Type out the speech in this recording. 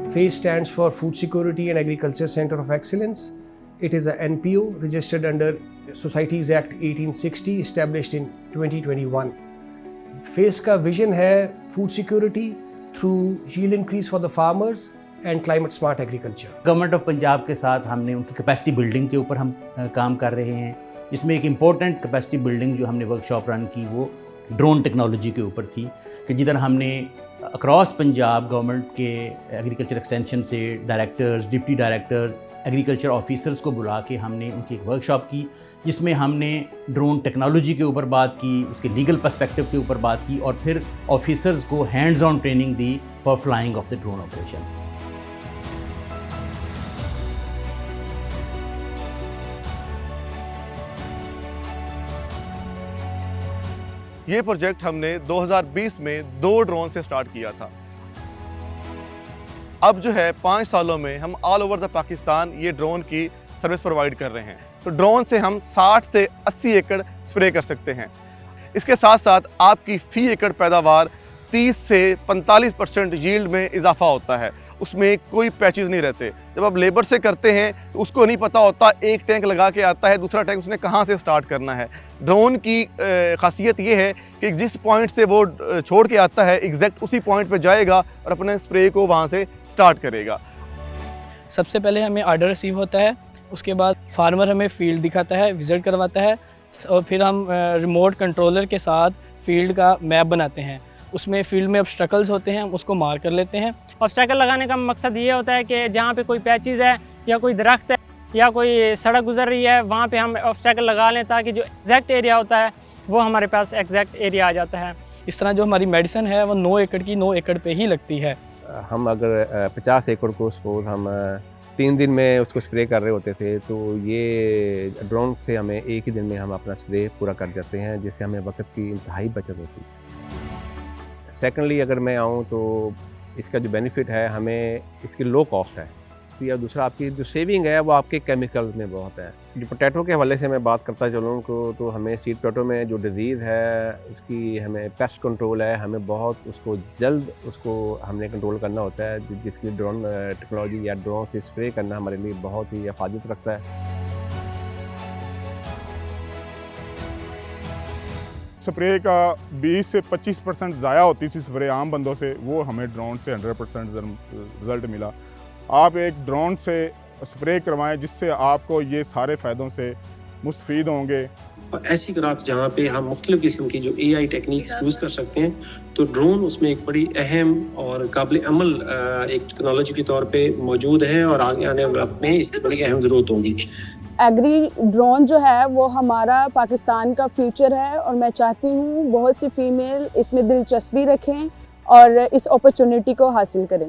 FACE stands for Food Security and Agriculture Center of Excellence. It is a NPO registered under Societies Act 1860, established in 2021. FACE का vision है food security through yield increase for the farmers and climate smart agriculture. Government of Punjab के साथ हमने उनकी capacity building के ऊपर हम काम कर रहे हैं, जिसमें एक इम्पॉर्टेंट कैपेसिटी बिल्डिंग जो हमने वर्कशॉप रन की वो ड्रोन टेक्नोलॉजी के ऊपर थी, कि जिधर हमने अक्रॉस पंजाब गवर्नमेंट के एग्रीकल्चर एक्सटेंशन से directors, deputy directors, agriculture officers को बुला के हमने उनकी एक वर्कशॉप की, जिसमें हमने ड्रोन टेक्नोलॉजी के ऊपर बात की, उसके लीगल पर्सपेक्टिव के ऊपर बात की और फिर ऑफिसर्स को hands on training the for flying of the drone operations. ये प्रोजेक्ट हमने 2020 में 2 ड्रोन से स्टार्ट किया था। अब जो है 5 सालों में हम ऑल ओवर द पाकिस्तान ये ड्रोन की सर्विस प्रोवाइड कर रहे हैं। तो ड्रोन से हम 60 से 80 एकड़ स्प्रे कर सकते हैं। इसके साथ साथ आपकी फी एकड़ पैदावार 30 से 45% यील्ड में इजाफा होता है। उसमें कोई पैचेज नहीं रहते। जब आप लेबर से करते हैं तो उसको नहीं पता होता एक टैंक लगा के आता है, दूसरा टैंक उसने कहाँ से स्टार्ट करना है। ड्रोन की खासियत ये है कि जिस पॉइंट से वो छोड़ के आता है एग्जैक्ट उसी पॉइंट पे जाएगा और अपने स्प्रे को वहाँ से स्टार्ट करेगा। सबसे पहले हमें ऑर्डर रिसीव होता है, उसके बाद फार्मर हमें फील्ड दिखाता है, विज़िट करवाता है और फिर हम रिमोट कंट्रोलर के साथ फील्ड का मैप बनाते हैं। उसमें फील्ड में ऑब्स्टेकल्स होते हैं, हम उसको मार कर लेते हैं। ऑब्स्टेकल लगाने का मकसद ये होता है कि जहाँ पे कोई पैचेज़ है या कोई दरख्त है या कोई सड़क गुजर रही है, वहाँ पे हम ऑब्स्टेकल लगा लें ताकि जो एग्जैक्ट एरिया होता है वो हमारे पास एग्जैक्ट एरिया आ जाता है। इस तरह जो हमारी मेडिसिन है वो 9 एकड़ की 9 एकड़ पे ही लगती है। हम अगर 50 एकड़ को सपोज हम 3 दिन में उसको स्प्रे कर रहे होते थे, तो ये ड्रोन से हमें एक ही दिन में हम अपना स्प्रे पूरा कर देते हैं, जिससे हमें वक्त की इंतहाई बचत होती है। सेकेंडली अगर मैं आऊँ तो इसका जो बेनिफिट है हमें इसकी लो कॉस्ट है, या दूसरा आपकी जो सेविंग है वो आपके केमिकल में बहुत है। जो पोटैटो के हवाले से मैं बात करता चलूँ तो हमें स्वीट पोटैटो में जो डिजीज़ है उसकी हमें पेस्ट कंट्रोल है, हमें बहुत उसको जल्द उसको हमने कंट्रोल करना होता है, जिसकी ड्रोन टेक्नोलॉजी या ड्रोन से स्प्रे करना हमारे लिए बहुत ही हिफाजत रखता है। स्प्रे का 20 से 25% ज़ाया होती थी स्प्रे आम बंदों से, वो हमें ड्रोन से 100% रिज़ल्ट मिला। आप एक ड्रोन से स्प्रे करवाएं जिससे आपको ये सारे फ़ायदों से मुस्तफ़ीद होंगे। और ऐसी क्रॉप जहाँ पे हम मुख्तलिफ़ किस्म की जो AI टेक्निक्स यूज़ कर सकते हैं, तो ड्रोन उसमें एक बड़ी अहम और काबिल अमल एक टेक्नोलॉजी के तौर पे मौजूद है और आगे आने वाले वक्त में इसकी बड़ी अहम ज़रूरत होगी। एग्री ड्रोन जो है वो हमारा पाकिस्तान का फ्यूचर है और मैं चाहती हूँ बहुत सी फीमेल इसमें दिलचस्पी रखें और इस अपॉर्चुनिटी को हासिल करें।